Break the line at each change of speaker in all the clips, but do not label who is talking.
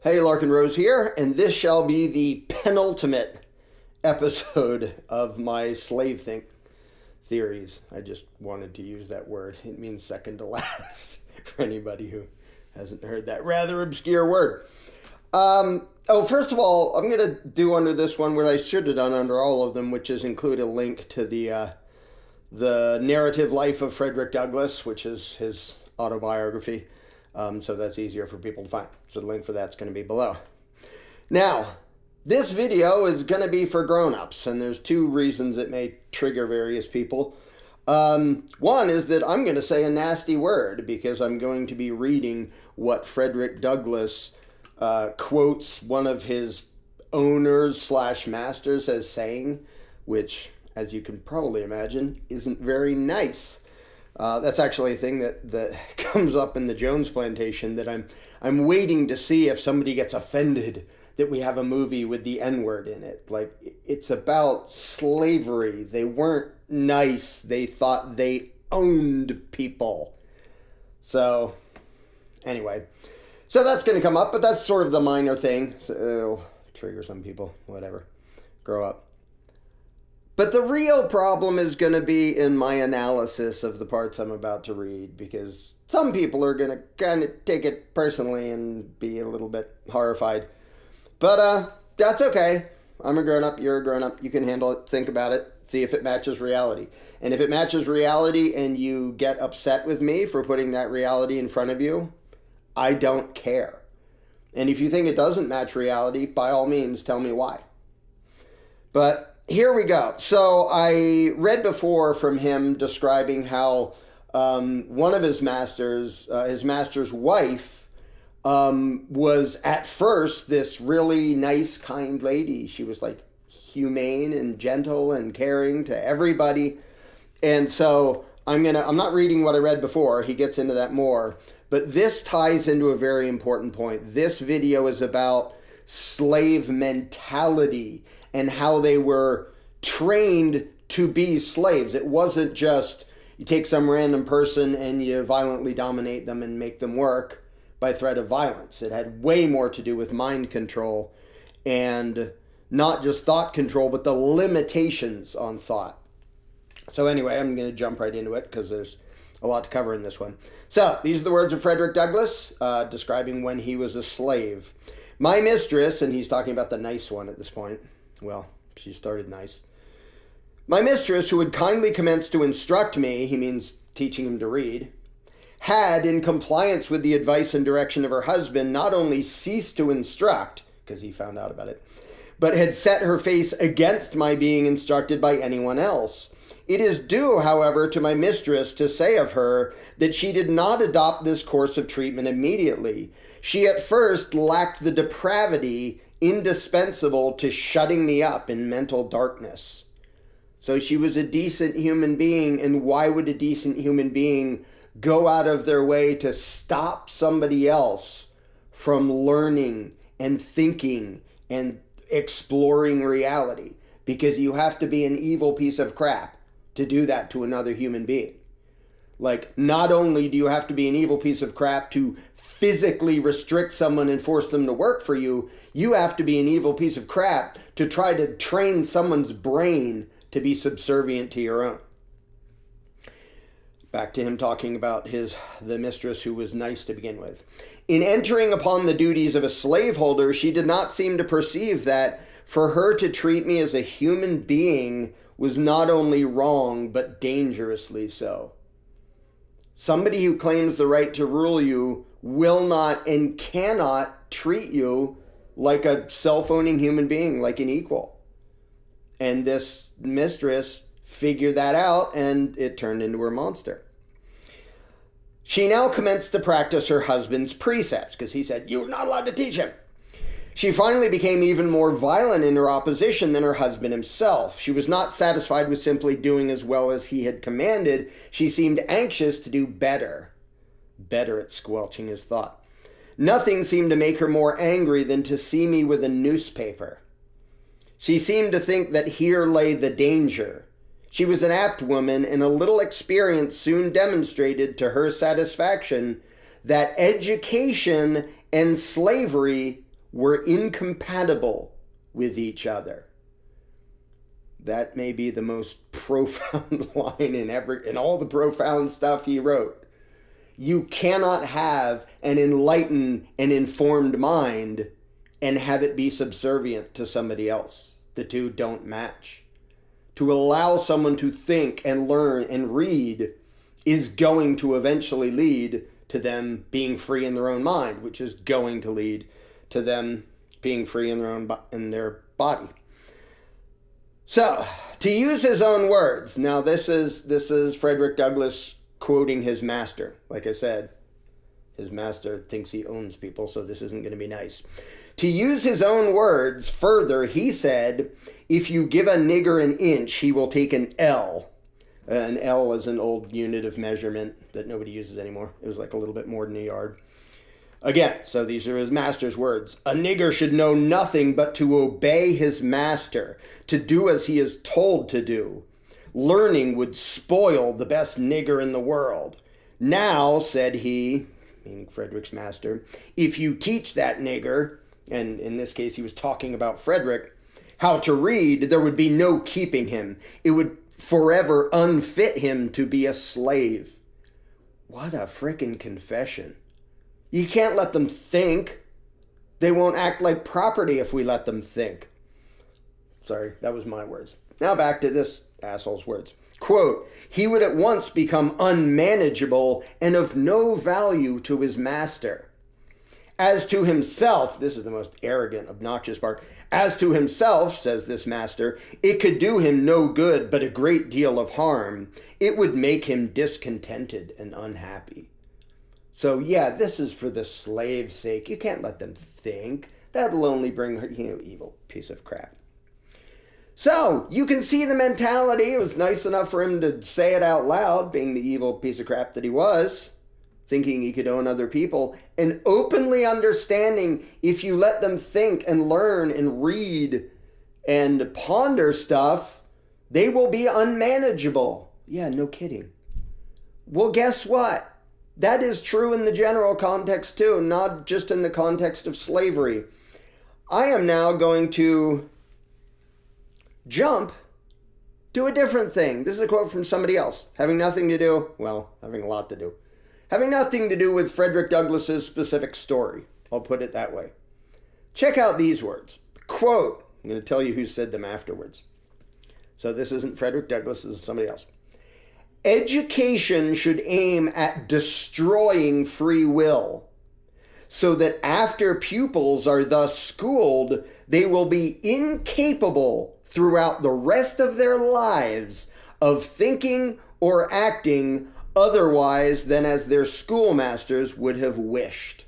Hey, Larkin Rose here, and this shall be the penultimate episode of my slave think theories. I just wanted to use that word. It means second to last for anybody who hasn't heard that rather obscure word. First of all, I'm going to do under this one what I should have done under all of them, which is include a link to the narrative life of Frederick Douglass, which is his autobiography. So that's easier for people to find. So the link for that's going to be below. Now, this video is going to be for grown-ups, and there's two reasons it may trigger various people. One is that I'm going to say a nasty word because I'm going to be reading what Frederick Douglass quotes one of his owners/masters as saying, which, as you can probably imagine, isn't very nice. That's actually a thing that comes up in the Jones Plantation that I'm waiting to see if somebody gets offended that we have a movie with the N-word in it. Like, it's about slavery. They weren't nice. They thought they owned people. So, anyway. So that's going to come up, but that's sort of the minor thing. So it'll trigger some people. Whatever. Grow up. But the real problem is going to be in my analysis of the parts I'm about to read, because some people are going to kind of take it personally and be a little bit horrified. But that's okay. I'm a grown-up, you're a grown-up, you can handle it, think about it, see if it matches reality. And if it matches reality and you get upset with me for putting that reality in front of you, I don't care. And if you think it doesn't match reality, by all means, tell me why. But here we go. So I read before from him describing how one of his master's wife, was at first this really nice, kind lady. She was like humane and gentle and caring to everybody. And so I'm not reading what I read before. He gets into that more. But this ties into a very important point. This video is about slave mentality and how they were trained to be slaves. It wasn't just you take some random person and you violently dominate them and make them work by threat of violence. It had way more to do with mind control and not just thought control, but the limitations on thought. So anyway, I'm going to jump right into it because there's a lot to cover in this one. So these are the words of Frederick Douglass describing when he was a slave. My mistress, and he's talking about the nice one at this point. Well, she started nice. My mistress, who had kindly commenced to instruct me, he means teaching him to read, had, in compliance with the advice and direction of her husband, not only ceased to instruct, because he found out about it, but had set her face against my being instructed by anyone else. It is due, however, to my mistress to say of her that she did not adopt this course of treatment immediately. She at first lacked the depravity indispensable to shutting me up in mental darkness. So she was a decent human being, and why would a decent human being go out of their way to stop somebody else from learning and thinking and exploring reality? Because you have to be an evil piece of crap to do that to another human being. Like, not only do you have to be an evil piece of crap to physically restrict someone and force them to work for you, you have to be an evil piece of crap to try to train someone's brain to be subservient to your own. Back to him talking about the mistress who was nice to begin with. In entering upon the duties of a slaveholder, she did not seem to perceive that for her to treat me as a human being was not only wrong, but dangerously so. Somebody who claims the right to rule you will not and cannot treat you like a self-owning human being, like an equal. And this mistress figured that out, and it turned into her monster. She now commenced to practice her husband's precepts, because he said, "You're not allowed to teach him." She finally became even more violent in her opposition than her husband himself. She was not satisfied with simply doing as well as he had commanded. She seemed anxious to do better at squelching his thought. Nothing seemed to make her more angry than to see me with a newspaper. She seemed to think that here lay the danger. She was an apt woman, and a little experience soon demonstrated to her satisfaction that education and slavery were incompatible with each other. That may be the most profound line in all the profound stuff he wrote. You cannot have an enlightened and informed mind and have it be subservient to somebody else. The two don't match. To allow someone to think and learn and read is going to eventually lead to them being free in their own mind, which is going to lead to them being free in their body. So, to use his own words, now this is Frederick Douglass quoting his master. Like I said, his master thinks he owns people, so this isn't going to be nice. To use his own words further, he said, if you give a nigger an inch, he will take an ell. An ell is an old unit of measurement that nobody uses anymore. It was like a little bit more than a yard. Again, so these are his master's words. A nigger should know nothing but to obey his master, to do as he is told to do. Learning would spoil the best nigger in the world. Now, said he, meaning Frederick's master, if you teach that nigger, and in this case he was talking about Frederick, how to read, there would be no keeping him. It would forever unfit him to be a slave. What a frickin' confession. You can't let them think. They won't act like property if we let them think. Sorry, that was my words. Now back to this asshole's words. Quote, he would at once become unmanageable and of no value to his master. As to himself, this is the most arrogant, obnoxious part. As to himself, says this master, it could do him no good but a great deal of harm. It would make him discontented and unhappy. So yeah, this is for the slave's sake. You can't let them think. That'll only bring her, evil piece of crap. So, you can see the mentality. It was nice enough for him to say it out loud, being the evil piece of crap that he was, thinking he could own other people, and openly understanding if you let them think and learn and read and ponder stuff, they will be unmanageable. Yeah, no kidding. Well, guess what? That is true in the general context too, not just in the context of slavery. I am now going to jump to a different thing. This is a quote from somebody else, having nothing to do, well, having a lot to do. Having nothing to do with Frederick Douglass's specific story. I'll put it that way. Check out these words. Quote, I'm going to tell you who said them afterwards. So this isn't Frederick Douglass, this is somebody else. Education should aim at destroying free will, so that after pupils are thus schooled, they will be incapable throughout the rest of their lives of thinking or acting otherwise than as their schoolmasters would have wished.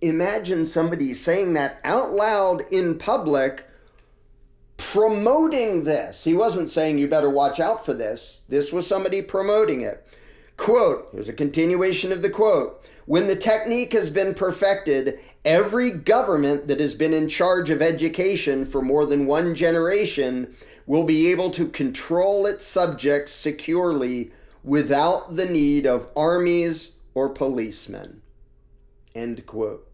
Imagine somebody saying that out loud in public, promoting this. He wasn't saying you better watch out for this. This was somebody promoting it. Quote, here's a continuation of the quote. When the technique has been perfected, every government that has been in charge of education for more than one generation will be able to control its subjects securely without the need of armies or policemen. End quote.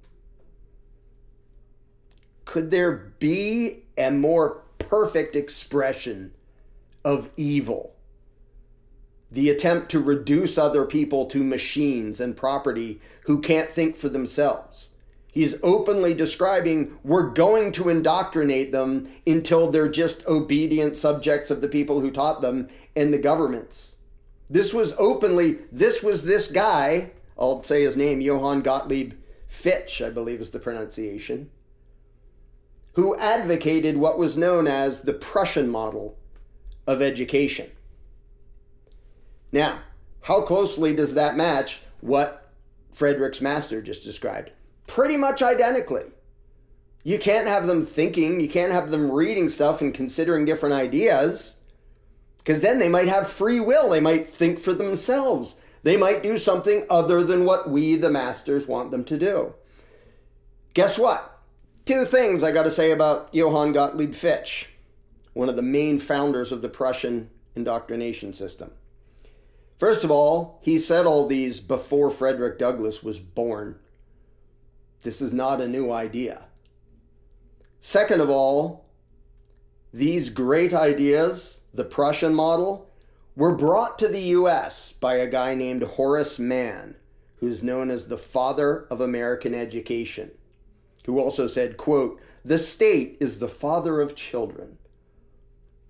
Could there be a more perfect expression of evil? The attempt to reduce other people to machines and property who can't think for themselves. He's openly describing we're going to indoctrinate them until they're just obedient subjects of the people who taught them and the governments. This was this guy, I'll say his name, Johann Gottlieb Fitch, I believe is the pronunciation, who advocated what was known as the Prussian model of education. Now, how closely does that match what Frederick's master just described? Pretty much identically. You can't have them thinking, you can't have them reading stuff and considering different ideas, because then they might have free will. They might think for themselves. They might do something other than what we, the masters, want them to do. Guess what? Two things I got to say about Johann Gottlieb Fitch, one of the main founders of the Prussian indoctrination system. First of all, he said all these before Frederick Douglass was born. This is not a new idea. Second of all, these great ideas, the Prussian model, were brought to the U.S. by a guy named Horace Mann, who's known as the father of American education, who also said, quote, "The state is the father of children."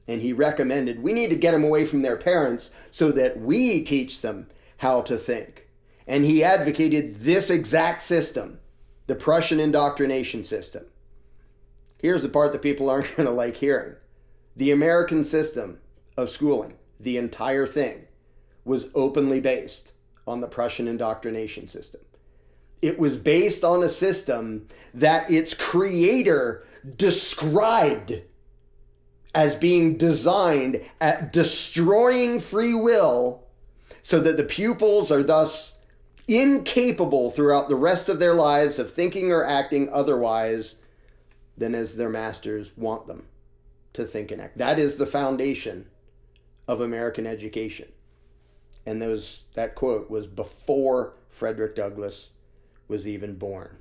And he recommended we need to get them away from their parents so that we teach them how to think. And he advocated this exact system, the Prussian indoctrination system. Here's the part that people aren't going to like hearing. The American system of schooling, the entire thing, was openly based on the Prussian indoctrination system. It was based on a system that its creator described as being designed at destroying free will so that the pupils are thus incapable throughout the rest of their lives of thinking or acting otherwise than as their masters want them to think and act. That is the foundation of American education. And that quote was before Frederick Douglass was even born.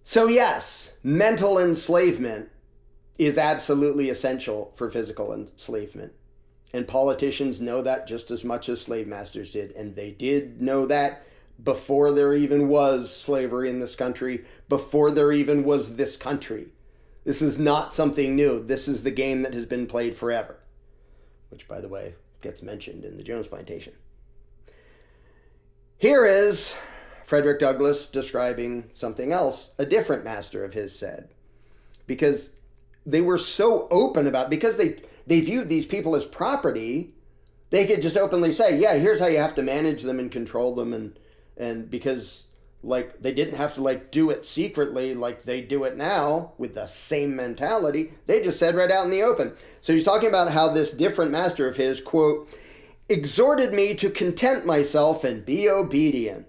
So yes, mental enslavement is absolutely essential for physical enslavement. And politicians know that just as much as slave masters did. And they did know that before there even was slavery in this country, before there even was this country. This is not something new. This is the game that has been played forever, which, by the way, gets mentioned in the Jones Plantation. Here is Frederick Douglass describing something else a different master of his said. Because they were so open about, because they viewed these people as property, they could just openly say, yeah, here's how you have to manage them and control them. And because like they didn't have to like do it secretly like they do it now with the same mentality, they just said right out in the open. So he's talking about how this different master of his, quote, exhorted me to content myself and be obedient.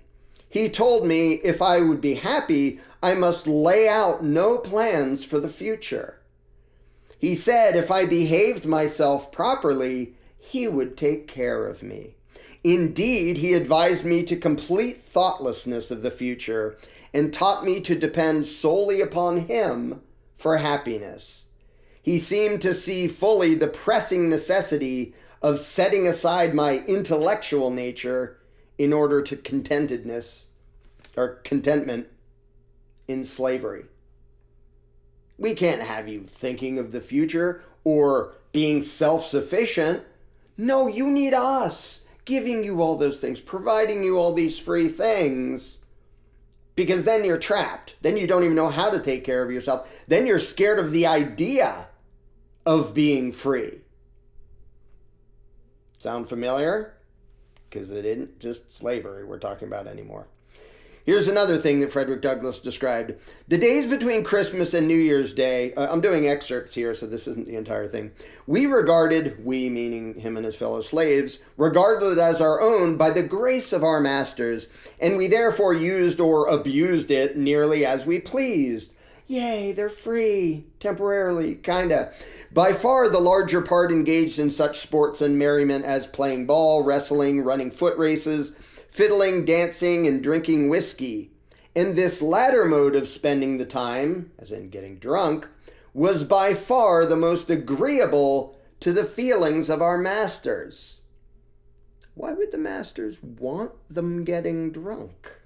He told me if I would be happy, I must lay out no plans for the future. He said if I behaved myself properly, he would take care of me. Indeed, he advised me to complete thoughtlessness of the future and taught me to depend solely upon him for happiness. He seemed to see fully the pressing necessity of setting aside my intellectual nature in order to contentment in slavery. We can't have you thinking of the future or being self-sufficient. No, you need us giving you all those things, providing you all these free things, because then you're trapped. Then you don't even know how to take care of yourself. Then you're scared of the idea of being free. Sound familiar? Because it isn't just slavery we're talking about anymore. Here's another thing that Frederick Douglass described. The days between Christmas and New Year's Day, I'm doing excerpts here, so this isn't the entire thing. We meaning him and his fellow slaves, regarded it as our own by the grace of our masters, and we therefore used or abused it nearly as we pleased. Yay, they're free, temporarily, kinda. By far the larger part engaged in such sports and merriment as playing ball, wrestling, running foot races, fiddling, dancing, and drinking whiskey. And this latter mode of spending the time, as in getting drunk, was by far the most agreeable to the feelings of our masters. Why would the masters want them getting drunk?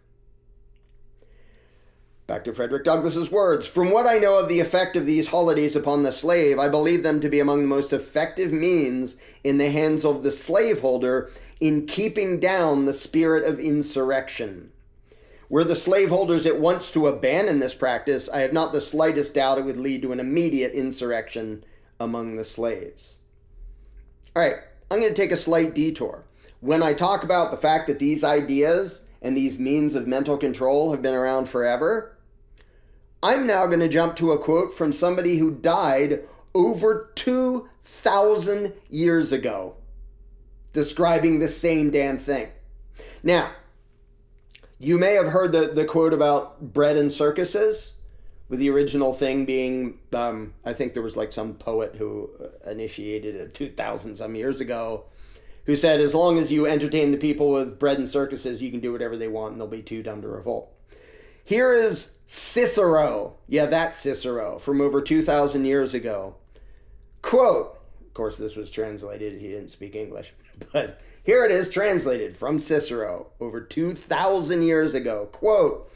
Back to Frederick Douglass's words. From what I know of the effect of these holidays upon the slave, I believe them to be among the most effective means in the hands of the slaveholder in keeping down the spirit of insurrection. Were the slaveholders at once to abandon this practice, I have not the slightest doubt it would lead to an immediate insurrection among the slaves. All right, I'm going to take a slight detour. When I talk about the fact that these ideas and these means of mental control have been around forever, I'm now going to jump to a quote from somebody who died over 2,000 years ago, describing the same damn thing. Now, you may have heard the quote about bread and circuses, with the original thing being, I think there was like some poet who initiated it 2,000 some years ago, who said, as long as you entertain the people with bread and circuses, you can do whatever they want and they'll be too dumb to revolt. Here is Cicero. Yeah, that's Cicero from over 2,000 years ago. Quote, of course, this was translated. He didn't speak English, but here it is translated from Cicero over 2,000 years ago. Quote,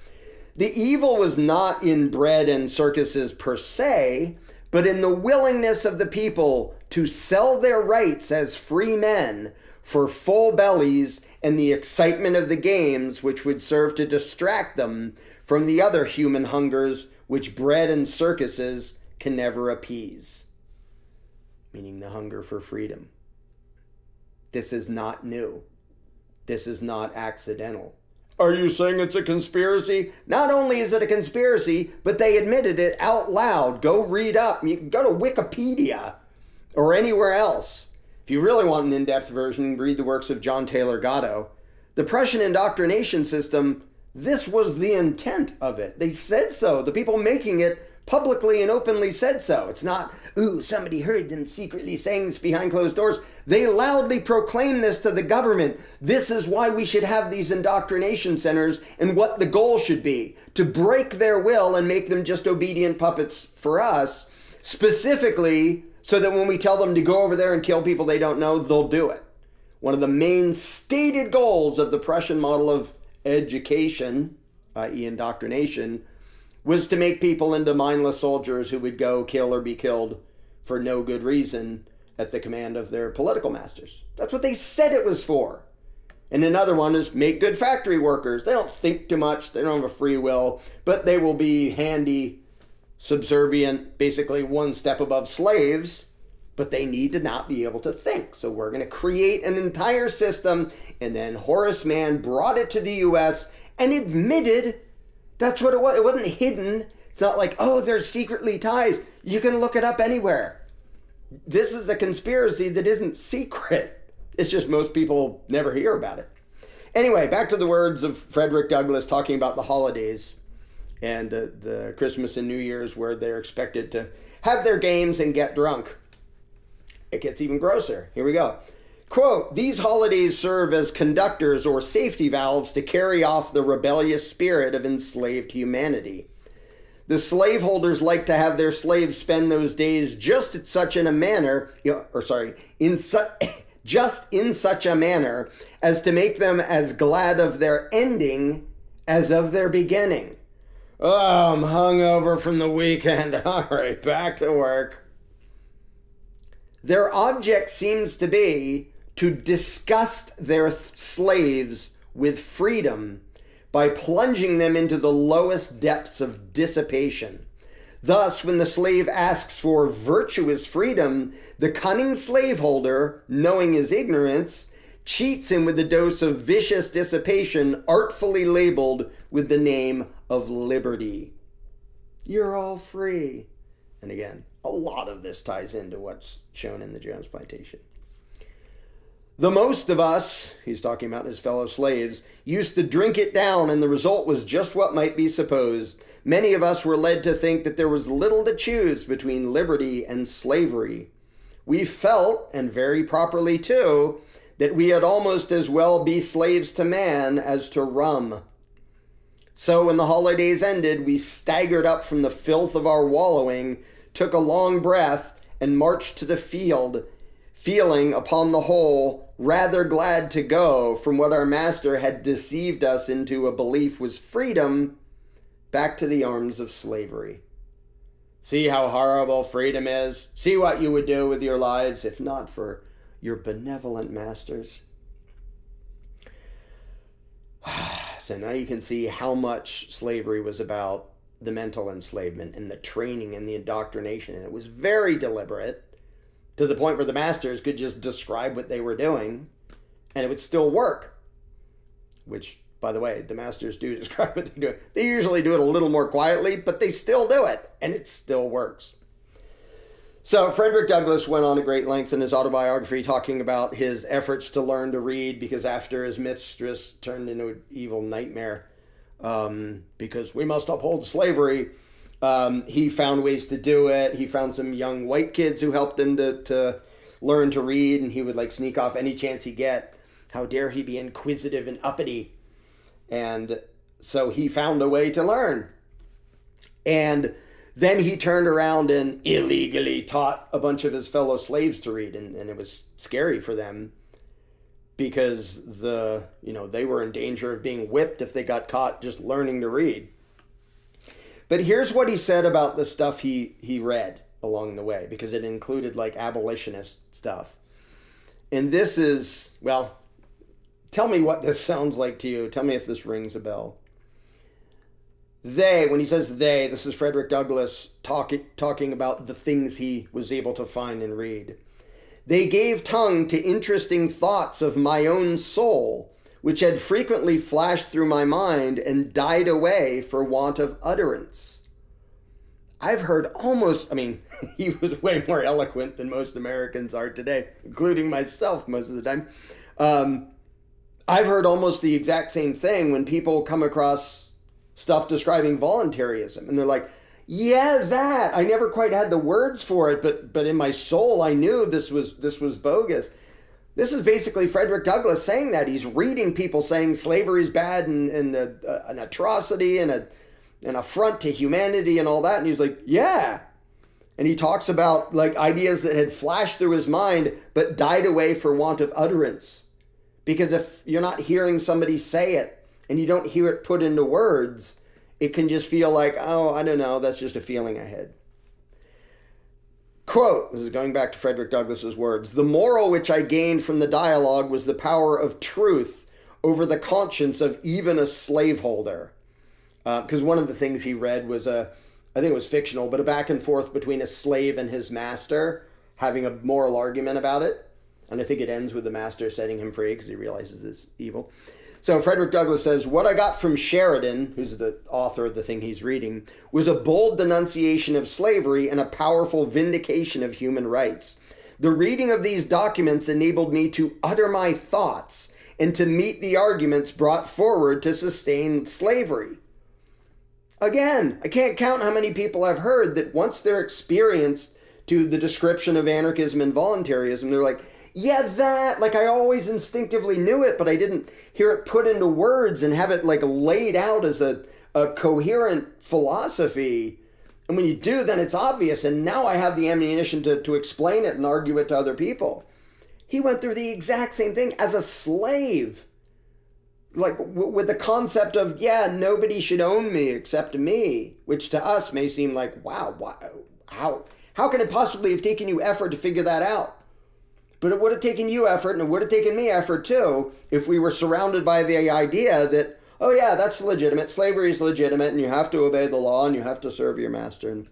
the evil was not in bread and circuses per se, but in the willingness of the people to sell their rights as free men for full bellies and the excitement of the games, which would serve to distract them from the other human hungers which bread and circuses can never appease. Meaning the hunger for freedom. This is not new. This is not accidental. Are you saying it's a conspiracy? Not only is it a conspiracy, but they admitted it out loud. Go read up. You can go to Wikipedia or anywhere else. If you really want an in-depth version, read the works of John Taylor Gatto. The Prussian indoctrination system, this was the intent of it. They said so. The people making it publicly and openly said so. It's not, ooh, somebody heard them secretly saying this behind closed doors. They loudly proclaim this to the government. This is why we should have these indoctrination centers and what the goal should be, to break their will and make them just obedient puppets for us, specifically so that when we tell them to go over there and kill people they don't know, they'll do it. One of the main stated goals of the Prussian model of education, i.e. indoctrination, was to make people into mindless soldiers who would go kill or be killed for no good reason at the command of their political masters. That's what they said it was for. And another one is make good factory workers. They don't think too much. They don't have a free will, but they will be handy, subservient, basically one step above slaves, but they need to not be able to think. So we're going to create an entire system. And then Horace Mann brought it to the U.S. and admitted that's what it was. It wasn't hidden. It's not like, oh, there's secretly ties. You can look it up anywhere. This is a conspiracy that isn't secret. It's just most people never hear about it. Anyway, back to the words of Frederick Douglass talking about the holidays and the Christmas and New Year's where they're expected to have their games and get drunk. It gets even grosser. Here we go. Quote, these holidays serve as conductors or safety valves to carry off the rebellious spirit of enslaved humanity. The slaveholders like to have their slaves spend those days just in such a manner as to make them as glad of their ending as of their beginning. Oh, I'm hungover from the weekend. All right, back to work. Their object seems to be to disgust their slaves with freedom by plunging them into the lowest depths of dissipation. Thus, when the slave asks for virtuous freedom, the cunning slaveholder, knowing his ignorance, cheats him with a dose of vicious dissipation artfully labeled with the name of liberty. You're all free. And again, a lot of this ties into what's shown in the Jones Plantation. The most of us, he's talking about his fellow slaves, used to drink it down, and the result was just what might be supposed. Many of us were led to think that there was little to choose between liberty and slavery. We felt, and very properly too, that we had almost as well be slaves to man as to rum. So when the holidays ended, we staggered up from the filth of our wallowing, took a long breath, and marched to the field, feeling, upon the whole, rather glad to go from what our master had deceived us into a belief was freedom back to the arms of slavery. See how horrible freedom is? See what you would do with your lives if not for your benevolent masters. So now you can see how much slavery was about the mental enslavement and the training and the indoctrination. And it was very deliberate, to the point where the masters could just describe what they were doing and it would still work. Which, by the way, the masters do describe what they do. They usually do it a little more quietly, but they still do it and it still works. So Frederick Douglass went on a great length in his autobiography talking about his efforts to learn to read because after his mistress turned into an evil nightmare, because we must uphold slavery, he found ways to do it. He found some young white kids who helped him to learn to read, and he would like sneak off any chance he get. How dare he be inquisitive and uppity? And so he found a way to learn. And then he turned around and illegally taught a bunch of his fellow slaves to read, and it was scary for them because they were in danger of being whipped if they got caught just learning to read. But here's what he said about the stuff he read along the way, because it included like abolitionist stuff. And this is, well, tell me what this sounds like to you. Tell me if this rings a bell. When he says they, this is Frederick Douglass talking about the things he was able to find and read. They gave tongue to interesting thoughts of my own soul, which had frequently flashed through my mind and died away for want of utterance. I've heard he was way more eloquent than most Americans are today, including myself most of the time. I've heard almost the exact same thing when people come across stuff describing voluntarism, and they're like, yeah, that. I never quite had the words for it, but in my soul I knew this was bogus. This is basically Frederick Douglass saying that. He's reading people saying slavery is bad and an atrocity and an affront to humanity and all that, and he's like, yeah. And he talks about like ideas that had flashed through his mind but died away for want of utterance. Because if you're not hearing somebody say it and you don't hear it put into words, it can just feel like, oh, I don't know, that's just a feeling I had. Quote, this is going back to Frederick Douglass's words, "The moral which I gained from the dialogue was the power of truth over the conscience of even a slaveholder." Because one of the things he read was I think it was fictional, but a back and forth between a slave and his master having a moral argument about it. And I think it ends with the master setting him free because he realizes it's evil. So Frederick Douglass says, "What I got from Sheridan," who's the author of the thing he's reading, "was a bold denunciation of slavery and a powerful vindication of human rights. The reading of these documents enabled me to utter my thoughts and to meet the arguments brought forward to sustain slavery." Again, I can't count how many people I've heard that once they're experienced to the description of anarchism and voluntarism, they're like, yeah, that, like I always instinctively knew it, but I didn't hear it put into words and have it like laid out as a coherent philosophy. And when you do, then it's obvious. And now I have the ammunition to explain it and argue it to other people. He went through the exact same thing as a slave. Like with the concept of, yeah, nobody should own me except me, which to us may seem like, wow, how can it possibly have taken you effort to figure that out? But it would have taken you effort, and it would have taken me effort too, if we were surrounded by the idea that, oh yeah, that's legitimate, slavery is legitimate, and you have to obey the law, and you have to serve your master.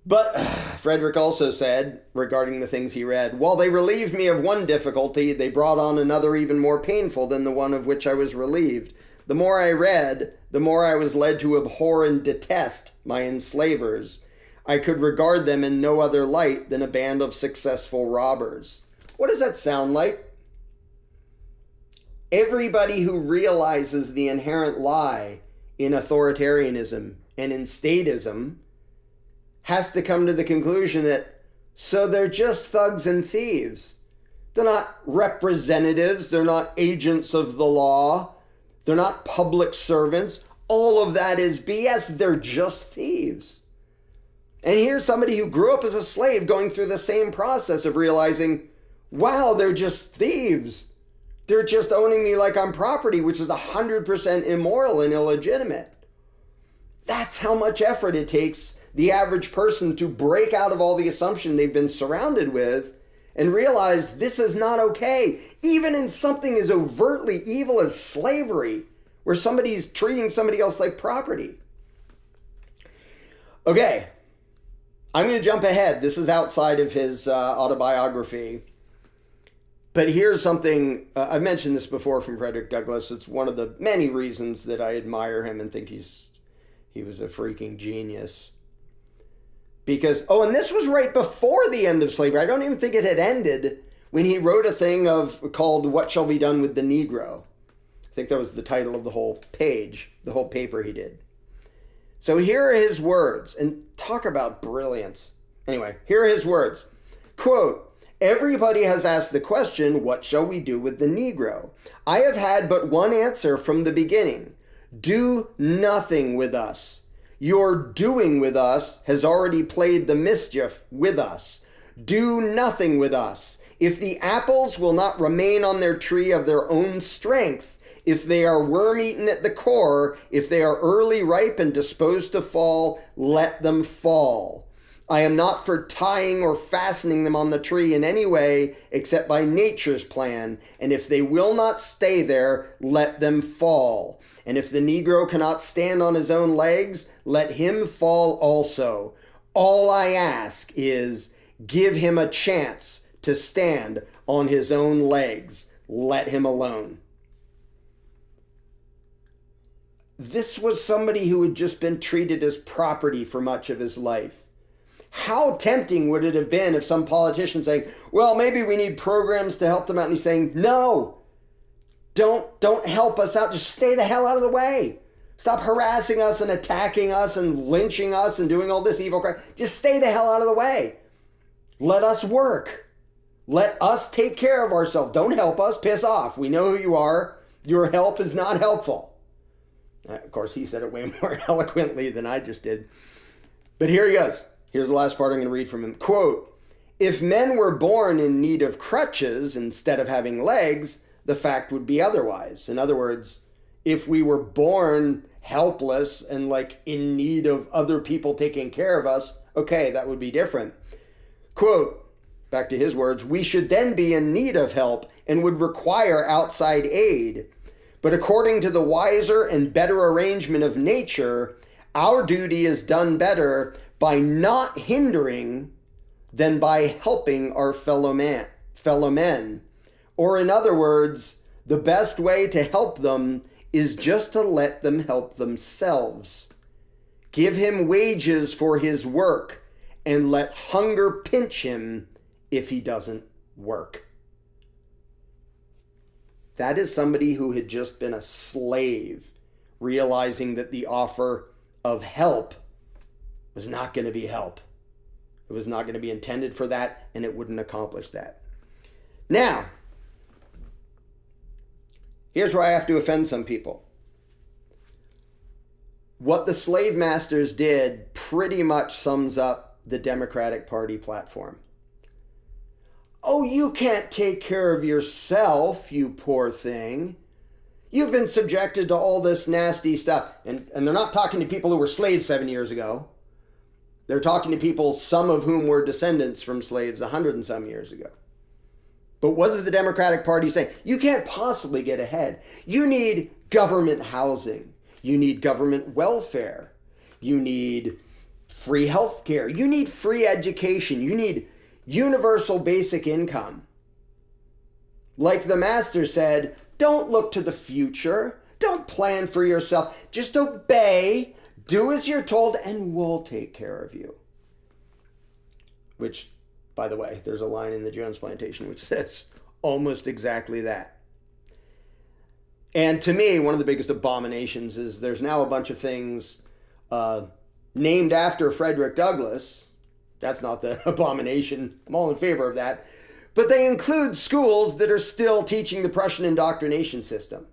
But Frederick also said, regarding the things he read, "While they relieved me of one difficulty, they brought on another even more painful than the one of which I was relieved. The more I read, the more I was led to abhor and detest my enslavers. I could regard them in no other light than a band of successful robbers." What does that sound like? Everybody who realizes the inherent lie in authoritarianism and in statism has to come to the conclusion that, so they're just thugs and thieves. They're not representatives. They're not agents of the law. They're not public servants. All of that is BS. They're just thieves. And here's somebody who grew up as a slave going through the same process of realizing, wow, they're just thieves. They're just owning me like I'm property, which is 100% immoral and illegitimate. That's how much effort it takes the average person to break out of all the assumption they've been surrounded with and realize this is not okay. Even in something as overtly evil as slavery, where somebody's treating somebody else like property. Okay. I'm going to jump ahead. This is outside of his autobiography. But here's something, I've mentioned this before from Frederick Douglass. It's one of the many reasons that I admire him and think he was a freaking genius. Because, and this was right before the end of slavery. I don't even think it had ended when he wrote a thing called "What Shall Be Done with the Negro." I think that was the title of the whole page, the whole paper he did. So here are his words, and talk about brilliance. Anyway, here are his words. Quote, everybody has asked the question, what shall we do with the Negro? I have had but one answer from the beginning. Do nothing with us. Your doing with us has already played the mischief with us. Do nothing with us. If the apples will not remain on their tree of their own strength, if they are worm-eaten at the core, if they are early ripe and disposed to fall, let them fall. I am not for tying or fastening them on the tree in any way except by nature's plan, and if they will not stay there, let them fall. And if the Negro cannot stand on his own legs, let him fall also. All I ask is, give him a chance to stand on his own legs. Let him alone. This was somebody who had just been treated as property for much of his life. How tempting would it have been if some politician saying, well, maybe we need programs to help them out, and he's saying, no, don't help us out. Just stay the hell out of the way. Stop harassing us and attacking us and lynching us and doing all this evil crap. Just stay the hell out of the way. Let us work. Let us take care of ourselves. Don't help us. Piss off. We know who you are. Your help is not helpful. Of course, he said it way more eloquently than I just did. But here he goes. Here's the last part I'm going to read from him. Quote, if men were born in need of crutches instead of having legs, the fact would be otherwise. In other words, if we were born helpless and like in need of other people taking care of us, okay, that would be different. Quote, back to his words, we should then be in need of help and would require outside aid. But according to the wiser and better arrangement of nature, our duty is done better by not hindering than by helping our fellow men. Or in other words, the best way to help them is just to let them help themselves. Give him wages for his work and let hunger pinch him if he doesn't work. That is somebody who had just been a slave, realizing that the offer of help was not going to be help. It was not going to be intended for that, and it wouldn't accomplish that. Now, here's where I have to offend some people. What the slave masters did pretty much sums up the Democratic Party platform. Oh, you can't take care of yourself, you poor thing. You've been subjected to all this nasty stuff. And they're not talking to people who were slaves 7 years ago. They're talking to people, some of whom were descendants from slaves 100 and some years ago. But what does the Democratic Party say? You can't possibly get ahead. You need government housing. You need government welfare. You need free health care. You need free education. You need universal basic income. Like the master said, don't look to the future. Don't plan for yourself. Just obey, do as you're told, and we'll take care of you. Which, by the way, there's a line in the Jones Plantation which says almost exactly that. And to me, one of the biggest abominations is there's now a bunch of things named after Frederick Douglass. That's not the abomination. I'm all in favor of that. But they include schools that are still teaching the Prussian indoctrination system.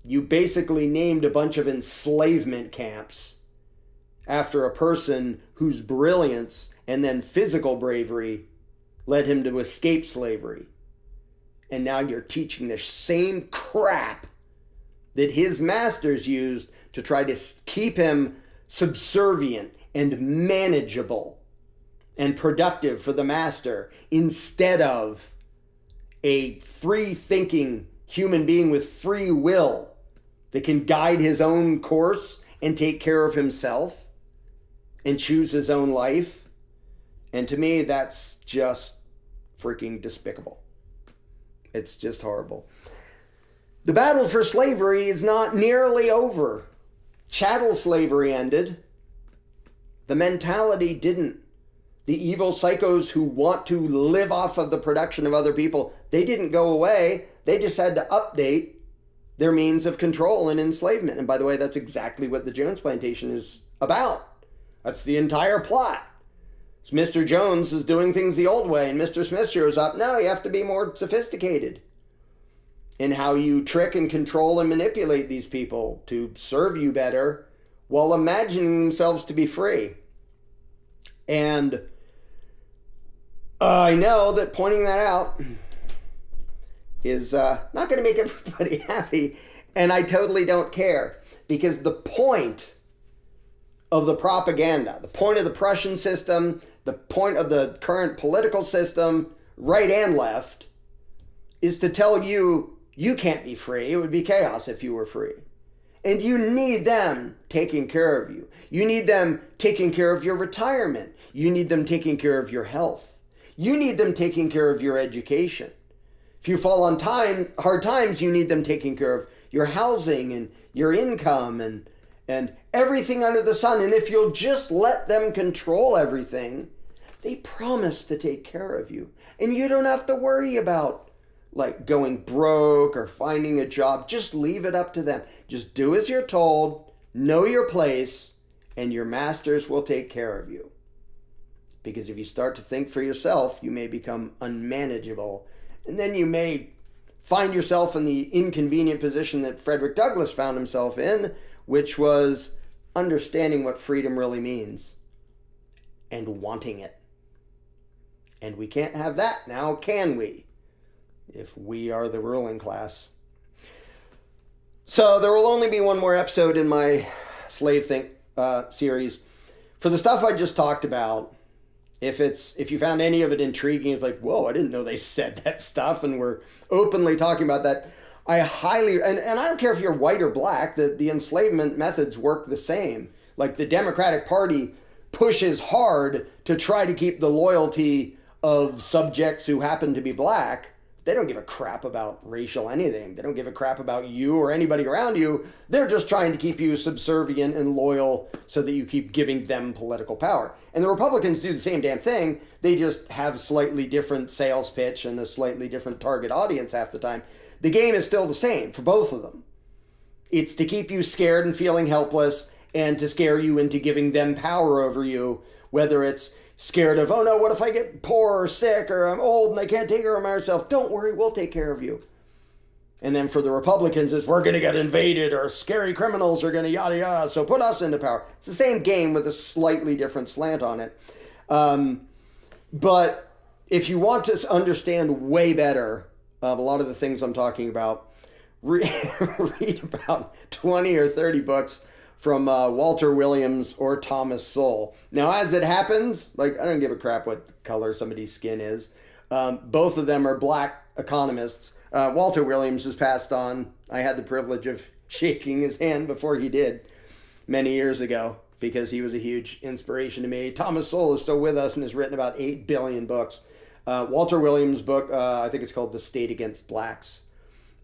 You basically named a bunch of enslavement camps after a person whose brilliance and then physical bravery led him to escape slavery. And now you're teaching the same crap that his masters used to try to keep him subservient and manageable and productive for the master, instead of a free-thinking human being with free will that can guide his own course and take care of himself and choose his own life. And to me, that's just freaking despicable. It's just horrible. The battle for slavery is not nearly over. Chattel slavery ended. The mentality didn't. The evil psychos who want to live off of the production of other people, they didn't go away. They just had to update their means of control and enslavement. And by the way, that's exactly what the Jones Plantation is about. That's the entire plot. So Mr. Jones is doing things the old way, and Mr. Smith shows up. No, you have to be more sophisticated in how you trick and control and manipulate these people to serve you better while imagining themselves to be free. And I know that pointing that out is not going to make everybody happy, and I totally don't care, because the point of the propaganda, the point of the Prussian system, the point of the current political system, right and left, is to tell you you can't be free. It would be chaos if you were free. And you need them taking care of you. You need them taking care of your retirement. You need them taking care of your health. You need them taking care of your education. If you fall on hard times, you need them taking care of your housing and your income and everything under the sun. And if you'll just let them control everything, they promise to take care of you. And you don't have to worry about like going broke or finding a job. Just leave it up to them. Just do as you're told, know your place, and your masters will take care of you. Because if you start to think for yourself, you may become unmanageable. And then you may find yourself in the inconvenient position that Frederick Douglass found himself in, which was understanding what freedom really means and wanting it. And we can't have that now, can we? If we are the ruling class. So there will only be one more episode in my Slave Think series. For the stuff I just talked about, if you found any of it intriguing, it's like, whoa, I didn't know they said that stuff, and we're openly talking about that. I highly, and I don't care if you're white or black, the enslavement methods work the same. Like the Democratic Party pushes hard to try to keep the loyalty of subjects who happen to be black. They don't give a crap about racial anything. They don't give a crap about you or anybody around you. They're just trying to keep you subservient and loyal so that you keep giving them political power. And the Republicans do the same damn thing. They just have slightly different sales pitch and a slightly different target audience half the time. The game is still the same for both of them. It's to keep you scared and feeling helpless and to scare you into giving them power over you, whether it's scared of, oh no, what if I get poor or sick or I'm old and I can't take care of myself? Don't worry, we'll take care of you. And then for the Republicans, it's we're going to get invaded or scary criminals are going to yada yada, so put us into power. It's the same game with a slightly different slant on it. But if you want to understand way better a lot of the things I'm talking about, read about 20 or 30 books from Walter Williams or Thomas Sowell. Now, as it happens, like I don't give a crap what color somebody's skin is. Both of them are black economists. Walter Williams has passed on. I had the privilege of shaking his hand before he did many years ago because he was a huge inspiration to me. Thomas Sowell is still with us and has written about 8 billion books. Walter Williams' book, I think it's called The State Against Blacks,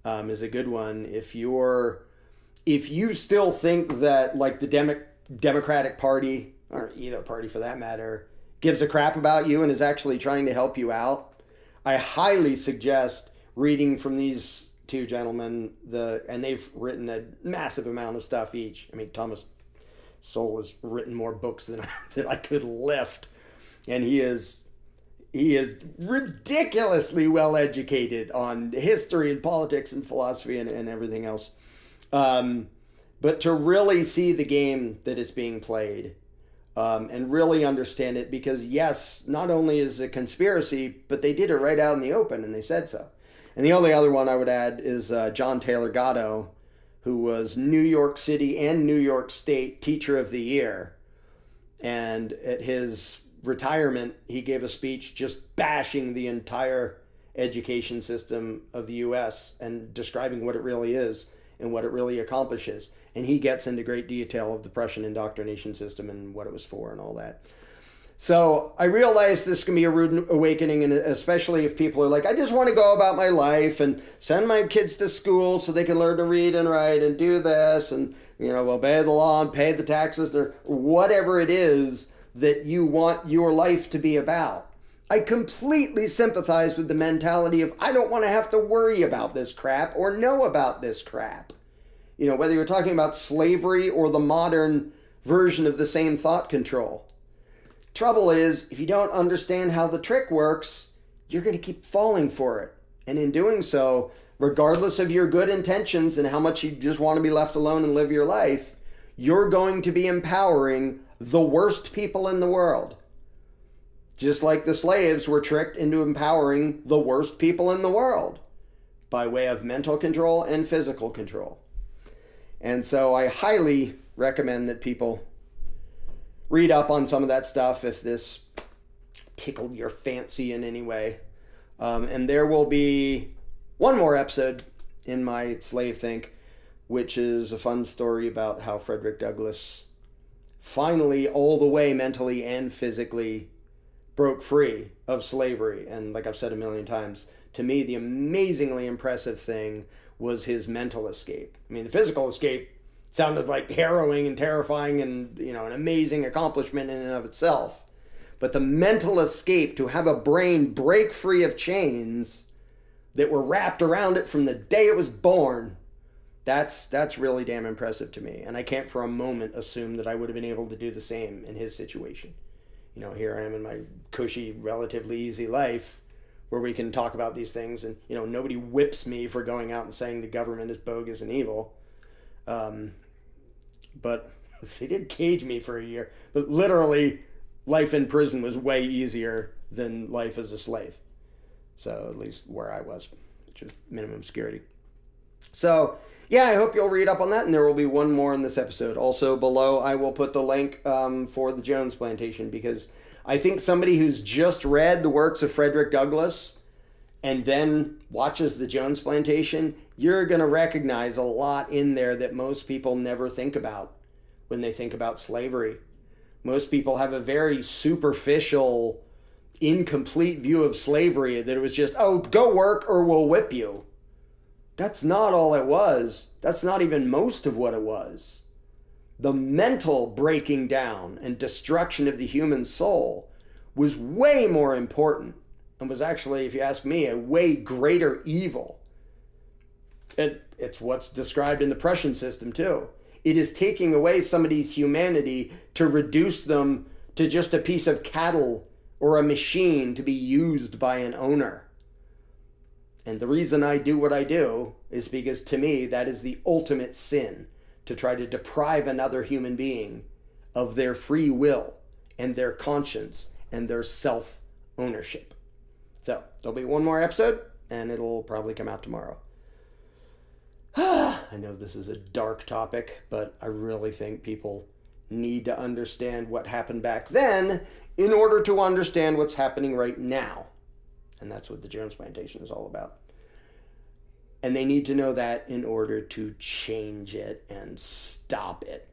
is a good one. If you still think that like the Democratic Party, or either party for that matter, gives a crap about you and is actually trying to help you out, I highly suggest reading from these two gentlemen, and they've written a massive amount of stuff each. I mean, Thomas Sowell has written more books than I could lift, and he is ridiculously well educated on history and politics and philosophy and everything else. But to really see the game that is being played and really understand it, because yes, not only is it a conspiracy, but they did it right out in the open and they said so. And the only other one I would add is John Taylor Gatto, who was New York City and New York State Teacher of the Year. And at his retirement, he gave a speech just bashing the entire education system of the U.S. and describing what it really is and what it really accomplishes. And he gets into great detail of the Prussian indoctrination system and what it was for and all that. So I realize this can be a rude awakening, and especially if people are like, I just want to go about my life and send my kids to school so they can learn to read and write and do this and, obey the law and pay the taxes or whatever it is that you want your life to be about. I completely sympathize with the mentality of I don't want to have to worry about this crap or know about this crap. Whether you're talking about slavery or the modern version of the same thought control. Trouble is, if you don't understand how the trick works, you're going to keep falling for it. And in doing so, regardless of your good intentions and how much you just want to be left alone and live your life, you're going to be empowering the worst people in the world. Just like the slaves were tricked into empowering the worst people in the world by way of mental control and physical control. And so I highly recommend that people read up on some of that stuff if this tickled your fancy in any way. And there will be one more episode in my Slave Think, which is a fun story about how Frederick Douglass finally, all the way mentally and physically, broke free of slavery. And like I've said a million times, to me, the amazingly impressive thing was his mental escape. I mean, the physical escape sounded like harrowing and terrifying and, an amazing accomplishment in and of itself. But the mental escape, to have a brain break free of chains that were wrapped around it from the day it was born, that's really damn impressive to me. And I can't for a moment assume that I would have been able to do the same in his situation. Here I am in my cushy, relatively easy life where we can talk about these things and, nobody whips me for going out and saying the government is bogus and evil. But they did cage me for a year. But literally, life in prison was way easier than life as a slave. So at least where I was, which is minimum security. So yeah, I hope you'll read up on that, and there will be one more in this episode. Also below, I will put the link for the Jones Plantation, because I think somebody who's just read the works of Frederick Douglass and then watches the Jones Plantation, you're going to recognize a lot in there that most people never think about when they think about slavery. Most people have a very superficial, incomplete view of slavery, that it was just, oh, go work or we'll whip you. That's not all it was. That's not even most of what it was. The mental breaking down and destruction of the human soul was way more important, and was actually, if you ask me, a way greater evil. And it's what's described in the Prussian system too. It is taking away somebody's humanity to reduce them to just a piece of cattle or a machine to be used by an owner. And the reason I do what I do is because, to me, that is the ultimate sin, to try to deprive another human being of their free will and their conscience and their self-ownership. So there'll be one more episode, and it'll probably come out tomorrow. I know this is a dark topic, but I really think people need to understand what happened back then in order to understand what's happening right now. And that's what the Jones Plantation is all about. And they need to know that in order to change it and stop it.